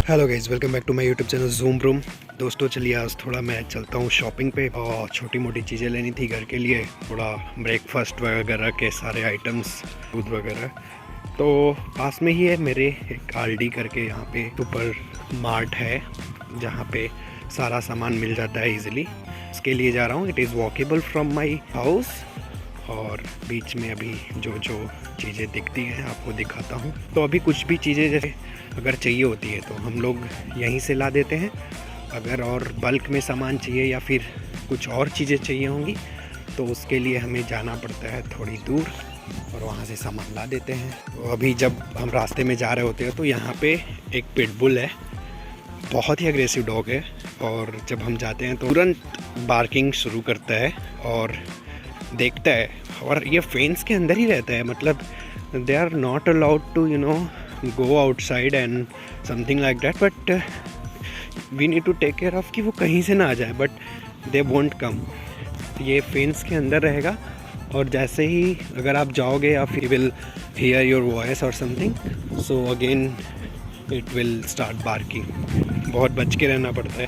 Hello guys, welcome back to my YouTube channel Zoom Room. दोस्तों चलिए आज थोड़ा मैं चलता हूँ शॉपिंग पे और छोटी मोटी चीज़ें लेनी थी घर के लिए, थोड़ा ब्रेकफास्ट वगैरह के सारे आइटम्स, दूध वगैरह। तो पास में ही है मेरे एक आलडी करके यहाँ पे सुपर मार्ट है जहाँ पे सारा सामान मिल जाता है इजीली। इसके लिए जा रहा हूँ। It is walkable from my house और बीच में अभी जो जो चीज़ें दिखती हैं आपको दिखाता हूँ। तो अभी कुछ भी चीज़ें जैसे अगर चाहिए होती है तो हम लोग यहीं से ला देते हैं। अगर और बल्क में सामान चाहिए या फिर कुछ और चीज़ें चाहिए होंगी तो उसके लिए हमें जाना पड़ता है थोड़ी दूर और वहाँ से सामान ला देते हैं। तो अभी जब हम रास्ते में जा रहे होते हैं तो यहाँ पे एक पिटबुल है, बहुत ही अग्रेसिव डॉग है, और जब हम जाते हैं तो तुरंत बार्किंग शुरू करता है और देखता है, और ये फेंस के अंदर ही रहता है। मतलब they are not allowed to go outside and something like that, but we need to take care of कि वो कहीं से ना आ जाए, but they won't come। ये फेंस के अंदर रहेगा और जैसे ही अगर आप जाओगे या फिर will hear your voice or something, so again it will start barking। बहुत बच के रहना पड़ता है।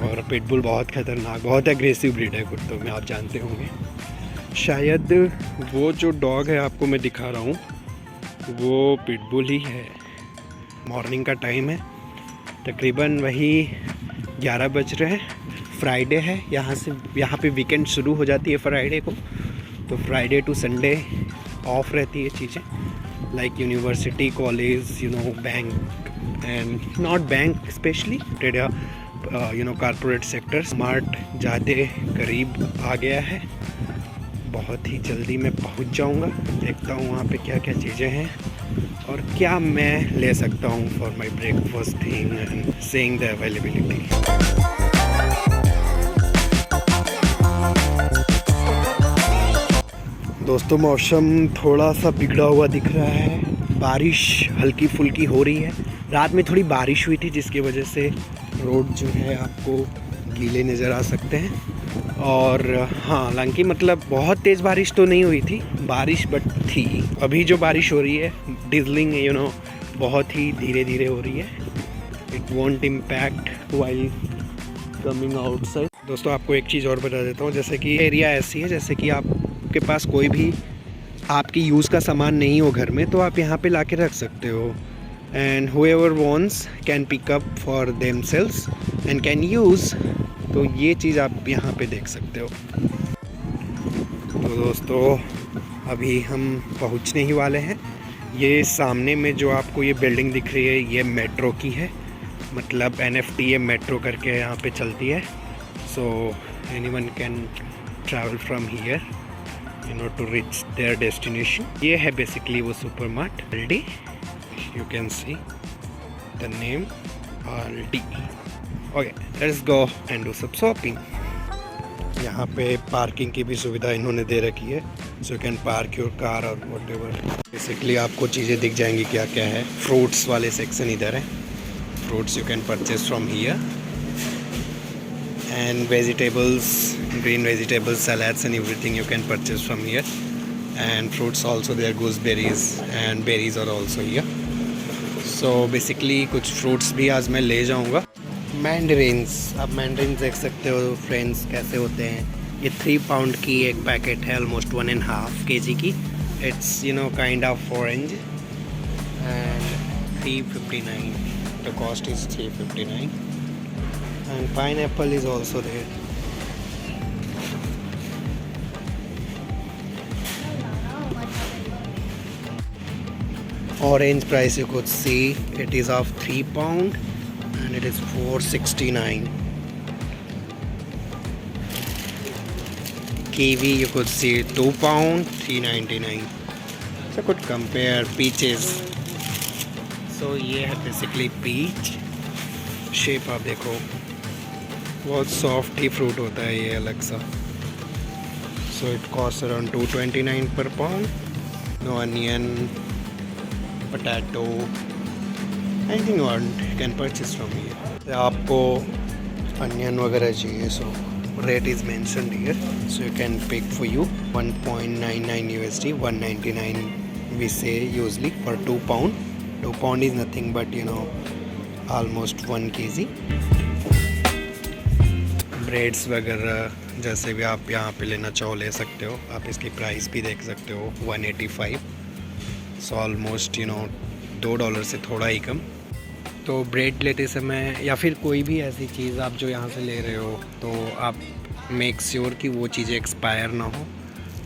और पिटबुल बहुत ख़तरनाक, बहुत एग्रेसिव ब्रीड है कुत्तों में, आप जानते होंगे। शायद वो जो डॉग है आपको मैं दिखा रहा हूँ वो पिटबुल ही है। मॉर्निंग का टाइम है, तकरीबन वही 11 बज रहे हैं। फ्राइडे है, यहाँ पे वीकेंड शुरू हो जाती है फ्राइडे को। तो फ्राइडे टू संडे ऑफ रहती है चीज़ें, like university, college, bank and not bank specially corporate sector. Smart ज़्यादा करीब आ गया है, बहुत ही जल्दी मैं पहुंच जाऊंगा। देखता हूं वहाँ पे क्या क्या चीज़ें हैं और क्या मैं ले सकता हूं for my breakfast thing and seeing the availability. दोस्तों मौसम थोड़ा सा बिगड़ा हुआ दिख रहा है, बारिश हल्की फुल्की हो रही है। रात में थोड़ी बारिश हुई थी जिसकी वजह से रोड जो है आपको गीले नज़र आ सकते हैं। और हाँ, हालांकि मतलब बहुत तेज़ बारिश तो नहीं हुई थी, बारिश बट थी। अभी जो बारिश हो रही है डिजलिंग बहुत ही धीरे धीरे हो रही है। It won't impact while coming outside. दोस्तों आपको एक चीज़ और बता देता हूँ, जैसे कि एरिया ऐसी है जैसे कि आपके पास कोई भी आपकी यूज़ का सामान नहीं हो घर में तो आप यहाँ पे ला के रख सकते हो, and whoever wants can pick up for themselves and can use। तो ये चीज़ आप यहाँ पे देख सकते हो। तो दोस्तों अभी हम पहुँचने ही वाले हैं। ये सामने में जो आपको ये बिल्डिंग दिख रही है ये मेट्रो की है, मतलब NFTA मेट्रो करके यहाँ पे चलती है। So anyone can travel from here to reach their destination. ये है बेसिकली वो super mart Aldi. You can see the name Aldi। Okay, let's go and do some shopping। यहाँ पे पार्किंग की भी सुविधा इन्होंने दे रखी है, so you can park your car or whatever। Basically आपको चीज़ें दिख जाएंगी क्या क्या है। फ्रूट्स वाले सेक्शन इधर है, fruits you can purchase from here, and vegetables, green vegetables, salads and everything you can purchase from here, and fruits also there, gooseberries and berries are also here। So basically कुछ fruits भी आज मैं ले जाऊंगा। मैंडरिन्स, आप मैंडरिन्स देख सकते हो फ्रेंड्स कैसे होते हैं। ये 3 पाउंड की एक पैकेट है, ऑलमोस्ट 1.5 kg की। It's kind of orange and 359, the cost is 359, and pineapple is also there. Orange price you could see it is of 3 pound and it is 469. Kiwi you could see 2 pound 399. So could compare peaches। So ये है basically peach। Shape आप देखो, बहुत soft ही fruit होता है ये अलग सा। So it costs around 229 per pound। No onion, potato, anything you want you can purchase from here। आपको अनियन वगैरह चाहिए so rate is mentioned here, so you can pick for you. 1.99 USD, 199 we say usually for 2 pound। 2 pound is nothing but almost 1 kg। Breads वगैरह जैसे भी आप यहाँ पे लेना चाहो ले सकते हो। आप इसकी प्राइस भी देख सकते हो 185, सो ऑलमोस्ट $2 से थोड़ा ही कम। तो ब्रेड लेते समय या फिर कोई भी ऐसी चीज़ आप जो यहाँ से ले रहे हो तो आप मेक श्योर कि वो चीज़ें एक्सपायर ना हो,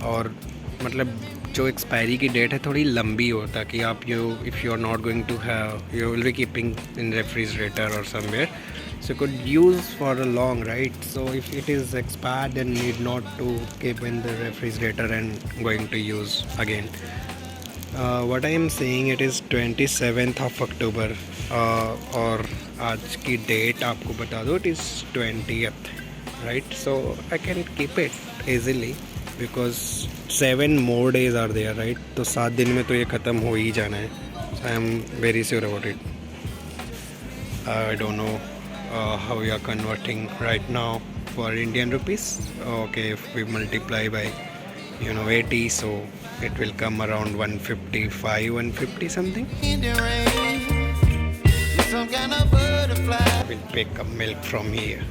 और मतलब जो एक्सपायरी की डेट है थोड़ी लंबी हो, ताकि आप if you are not going to have you will be keeping in refrigerator और somewhere, so could use for a long, right? So if it is expired then need not to keep in the refrigerator and going to use again. What I am saying, it is 27th of October और आज की date आपको बता दो, it is 20th, right? So I can keep it easily because 7 more days are there, right? तो 7 दिन में तो ये ख़त्म हो ही जाना है. So I am very sure about it. I don't know how we are converting right now for Indian rupees. Okay, if we multiply by 80, so it will come around 155, 150 something. We'll pick up milk from here.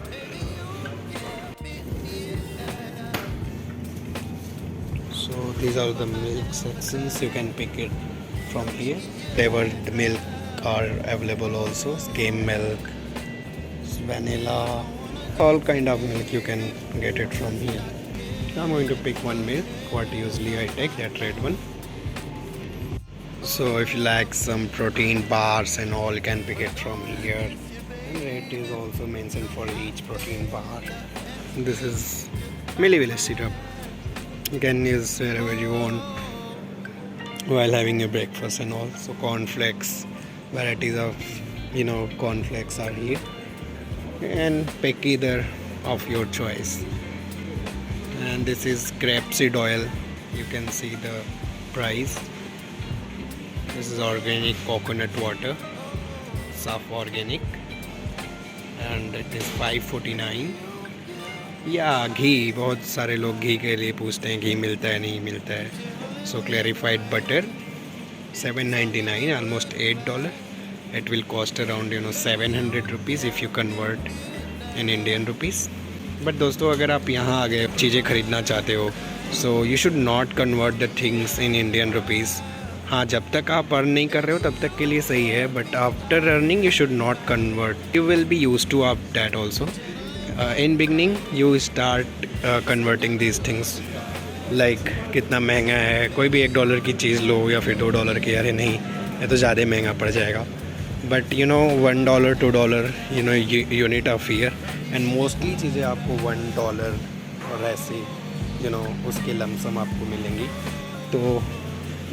So these are the milk sections, you can pick it from here. Flavored milk are available also, skim milk, vanilla, all kind of milk you can get it from here. I'm going to pick one milk, what usually I take, that red one. So if you like some protein bars and all, you can pick it from here. And rate is also mentioned for each protein bar. This is Milli Village syrup. You can use wherever you want while having your breakfast and all. So cornflakes, varieties of cornflakes are here, and pick either of your choice. And this is grapeseed oil, you can see the price. This is organic coconut water, Saf Organic, and it is 549. या घी, बहुत सारे लोग घी के लिए पूछते हैं घी मिलता है नहीं मिलता है. So clarified butter 799, almost $8. It will cost around 700 rupees if you convert in Indian rupees. But दोस्तों, अगर आप यहाँ आ गए चीज़ें ख़रीदना चाहते हो, so you should not convert the things in Indian rupees. हाँ, जब तक आप अर्न नहीं कर रहे हो तब तक के लिए सही है, but after earning you should not convert. You will B use two of that also. In beginning you start converting these things, like कितना महंगा है, कोई भी $1 की चीज़ लो या फिर $2 की, अरे नहीं ये तो ज़्यादा महंगा पड़ जाएगा. But $1, $2 unit of year, and mostly चीज़ें आपको $1 और ऐसे उसके लमसम आपको मिलेंगी. तो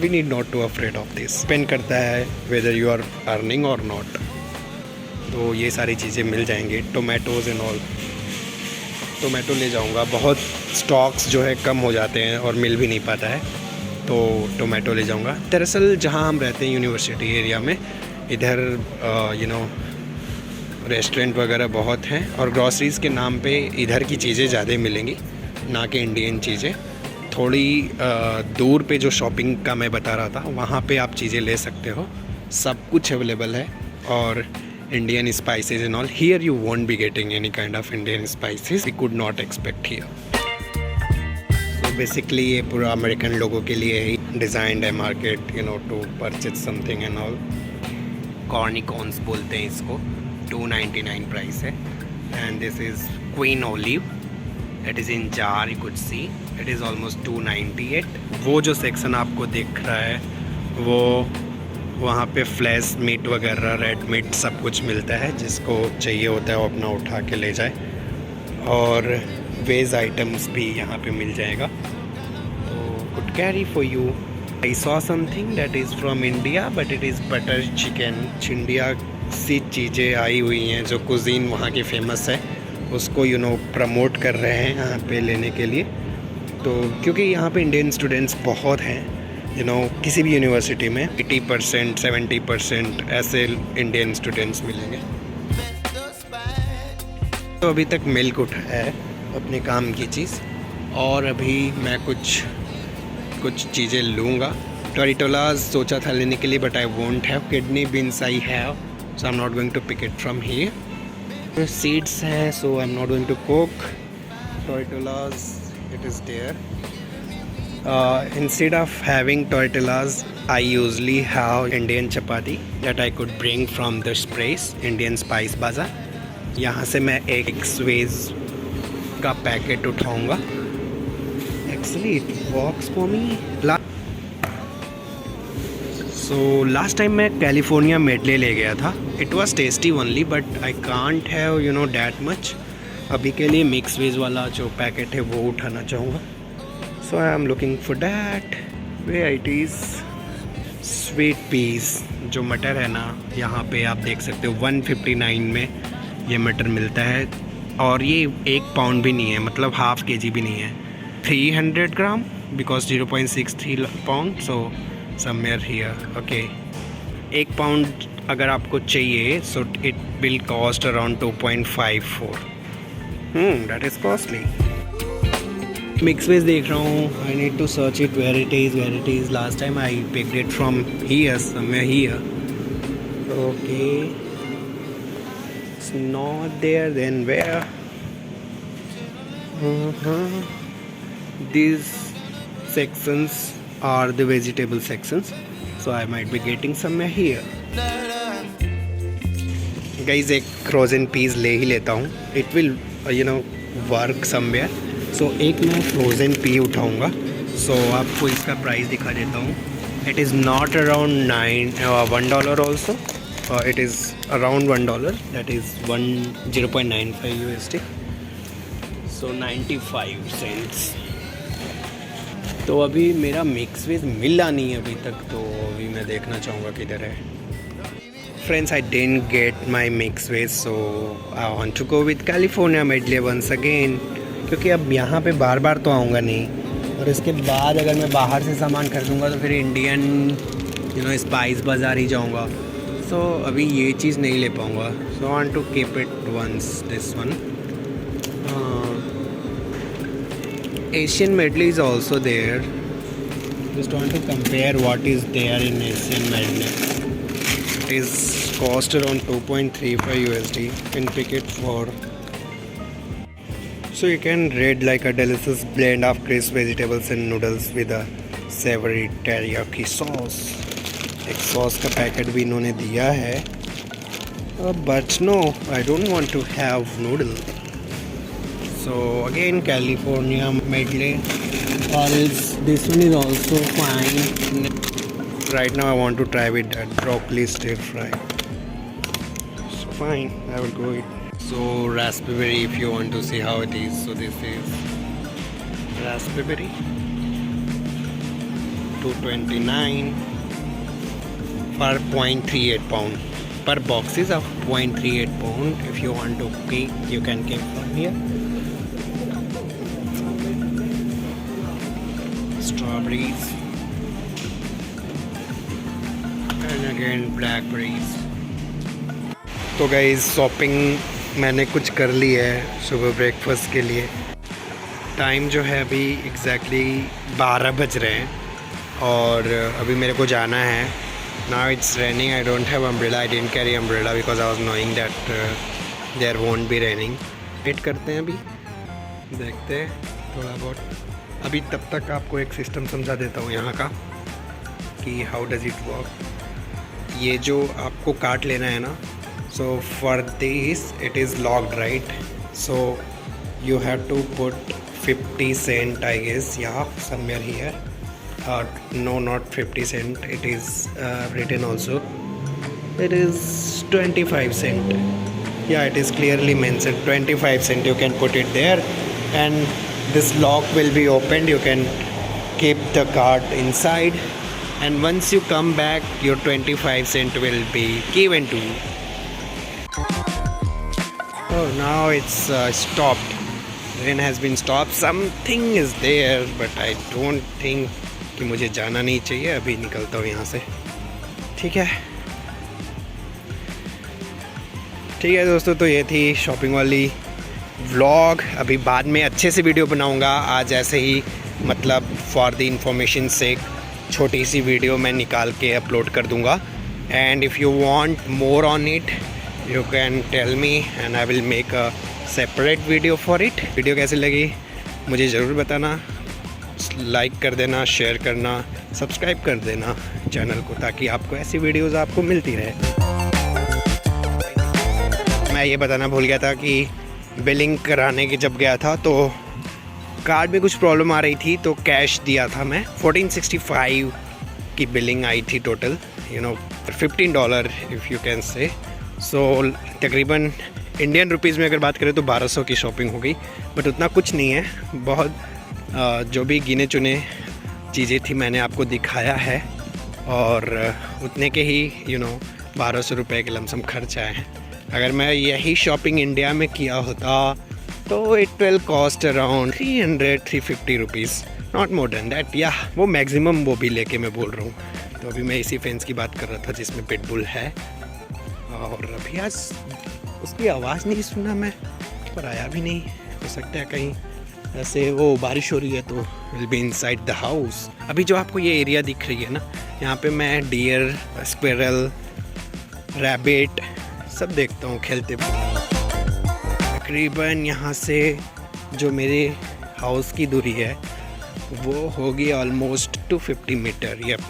we need not to afraid of this. Depend करता है वेदर यू आर अर्निंग और नॉट. तो ये सारी चीज़ें मिल जाएंगी. टोमेटोज़ एंड ऑल, टोमेटो ले जाऊंगा. बहुत स्टॉक्स जो है कम हो जाते हैं और मिल भी नहीं पाता है, तो टोमेटो ले जाऊंगा. दरअसल जहाँ हम रहते हैं यूनिवर्सिटी एरिया में, इधर रेस्टोरेंट वगैरह बहुत हैं, और ग्रॉसरीज़ के नाम पे इधर की चीज़ें ज़्यादा मिलेंगी, ना कि इंडियन चीज़ें. थोड़ी दूर पे जो शॉपिंग का मैं बता रहा था, वहाँ पे आप चीज़ें ले सकते हो. सब कुछ अवेलेबल है. और Indian spices and all, here you won't be getting any kind of Indian spices. We could not expect here. So basically ये पूरा अमेरिकन लोगों के लिए ही डिज़ाइंड है market, to purchase something and all. कॉर्निकॉन्स बोलते हैं इसको. 299 प्राइस है. And this is Queen Olive. It is in jar, you could see. It is almost 298. वो जो सेक्शन आपको दिख रहा है, वो वहाँ पे फ्लैश मीट वगैरह, रेड मीट सब कुछ मिलता है. जिसको चाहिए होता है वो अपना उठा के ले जाए. और वेज आइटम्स भी यहाँ पे मिल जाएगा. तो could carry for you. I saw something that is from India, but it is butter chicken. India सी चीज़ें आई हुई हैं जो कुजीन वहाँ की फ़ेमस है, उसको प्रमोट कर रहे हैं यहाँ पे लेने के लिए. तो क्योंकि यहाँ पे इंडियन स्टूडेंट्स बहुत हैं, किसी भी यूनिवर्सिटी में 80%, 70% ऐसे इंडियन स्टूडेंट्स मिलेंगे. तो अभी तक मिल्क उठाया है अपने काम की चीज़, और अभी मैं कुछ चीज़ें लूँगा. टोरिटोलाज सोचा था लेने के लिए, but I won't have. Kidney beans I have. so I'm not going to pick it from here. Seeds hai, so I'm not going to cook. Tortillas, it is there. Instead of having tortillas, I usually have Indian chapati that I could bring from this place, Indian Spice Bazaar. यहाँ से मैं एक Suez का packet उठाऊंगा. Actually, it works for me. So last time मैं California medley ले गया था. It was tasty only, but I can't have that much. अभी के लिए मिक्स वेज वाला जो पैकेट है वो उठाना चाहूँगा. So I am looking for that. Where it is. Sweet peas जो मटर है ना, यहाँ पे आप देख सकते हो 159 में ये मटर मिलता है. और ये 1 पाउंड भी नहीं है, मतलब हाफ केजी भी नहीं है. 300 gram because 0.63 pound. So somewhere here. Okay, 1 pound अगर आपको चाहिए so it will cost around 2.54. That is costly. Mix veg देख रहा हूँ. I need to search it where it is. Last time I picked it from here, somewhere here. Okay, it's not there. Then where? These sections are the vegetable sections, so I might be getting somewhere here. Guys, एक frozen peas ले ही लेता हूँ. It will work somewhere. So एक मैं frozen pea उठाऊँगा. So आपको इसका price दिखा देता हूँ. It is not around $1 also. It is around $1. That is 0.95 USD. So 95 cents. तो अभी मेरा मिक्स वेज मिला नहीं है अभी तक, तो अभी मैं देखना चाहूँगा किधर है. Friends, I didn't get my mix veg, so I want to go with California medley once again. क्योंकि अब यहाँ पे बार बार तो आऊँगा नहीं, और इसके बाद अगर मैं बाहर से सामान खरीदूँगा तो फिर इंडियन स्पाइस बाज़ार ही जाऊँगा. सो अभी ये चीज़ नहीं ले पाऊँगा. So I want to keep it once this one. Asian medley is also there. Just want to compare what is there in Asian medley. It is cost around 2.35 USD. You can pick it for. So you can read like a delicious blend of crisp vegetables and noodles with a savory teriyaki sauce. एक sauce का packet भी इन्होंने दिया है. But no, I don't want to have noodle. So again, California medley, or else this one is also fine. Right now I want to try with that broccoli stir fry. So fine, I will go it. So raspberry, if you want to see how it is. So this is raspberry, 229 for 0.38 pound. Per box is of 0.38 pound. If you want to keep, you can keep from here. Strawberries and again blackberries. तो guys, shopping मैंने कुछ कर ली है सुबह breakfast के लिए. Time जो है अभी एग्जैक्टली 12 बज रहे हैं और अभी मेरे को जाना है. Now it's raining. I don't have umbrella. I didn't carry umbrella because I was knowing that there won't be raining. Wait करते हैं, अभी देखते हैं थोड़ा बहुत. अभी तब तक आपको एक सिस्टम समझा देता हूँ यहाँ का कि हाउ डज़ इट वर्क. ये जो आपको कार्ट लेना है ना, so for this it is locked right. So you have to put 50 cent I guess, यहाँ somewhere here. No, not 50 cent. It is written also. It is 25 cent. Yeah, it is clearly mentioned 25 cent. You can put it there, and this lock will be opened. You can keep the card inside, and once you come back, your 25 cent will be given to you. Oh, now it's stopped. Rain has been stopped. Something is there, but I don't think कि मुझे जाना नहीं चाहिए. अभी निकलता हूँ यहाँ से. ठीक है दोस्तों, तो ये थी शॉपिंग वाली व्लॉग. अभी बाद में अच्छे से वीडियो बनाऊँगा. आज ऐसे ही मतलब फॉर द इंफॉर्मेशन से छोटी सी वीडियो मैं निकाल के अपलोड कर दूँगा. and if you want more on it you can tell me and I will make a separate video for it. Video कैसी लगी मुझे ज़रूर बताना, लाइक कर देना, शेयर करना, सब्सक्राइब कर देना चैनल को ताकि आपको ऐसी वीडियोस आपको मिलती रहे। मैं ये बताना भूल गया था कि बिलिंग कराने की जब गया था तो कार्ड में कुछ प्रॉब्लम आ रही थी तो कैश दिया था मैं। 1465 की बिलिंग आई थी total, you know $15 if you can say. So तकरीबन इंडियन रुपीज़ में अगर बात करें तो 1200 की शॉपिंग हो गई, बट उतना कुछ नहीं है। बहुत जो भी गिने चुने चीज़ें थी मैंने आपको दिखाया है और उतने के ही 1200 रुपये के लमसम खर्च आए हैं। अगर मैं यही शॉपिंग इंडिया में किया होता तो it will cost around 300-350 rupees, not more than that. या वो मैक्सिमम वो भी लेके मैं बोल रहा हूँ। तो अभी मैं इसी फेंस की बात कर रहा था जिसमें पिटबुल है और अभी आज उसकी आवाज़ नहीं सुना मैं, पर आया भी नहीं। हो सकता है कहीं ऐसे वो बारिश हो रही है तो will be inside the house. अभी जो आपको ये एरिया दिख रही है ना, यहाँ पे मैं डियर, स्क्विरल, रैबिट सब देखता हूँ खेलते। तकरीबन यहाँ से जो मेरे हाउस की दूरी है वो होगी ऑलमोस्ट 250 मीटर। यप।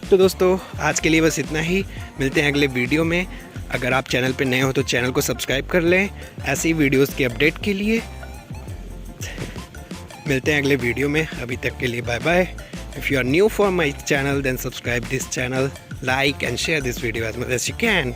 तो दोस्तों आज के लिए बस इतना ही, मिलते हैं अगले वीडियो में। अगर आप चैनल पे नए हो तो चैनल को सब्सक्राइब कर लें ऐसी वीडियोस के अपडेट के लिए। मिलते हैं अगले वीडियो में, अभी तक के लिए bye bye. If you are new for my channel then subscribe this channel, like and share this video as much as you can.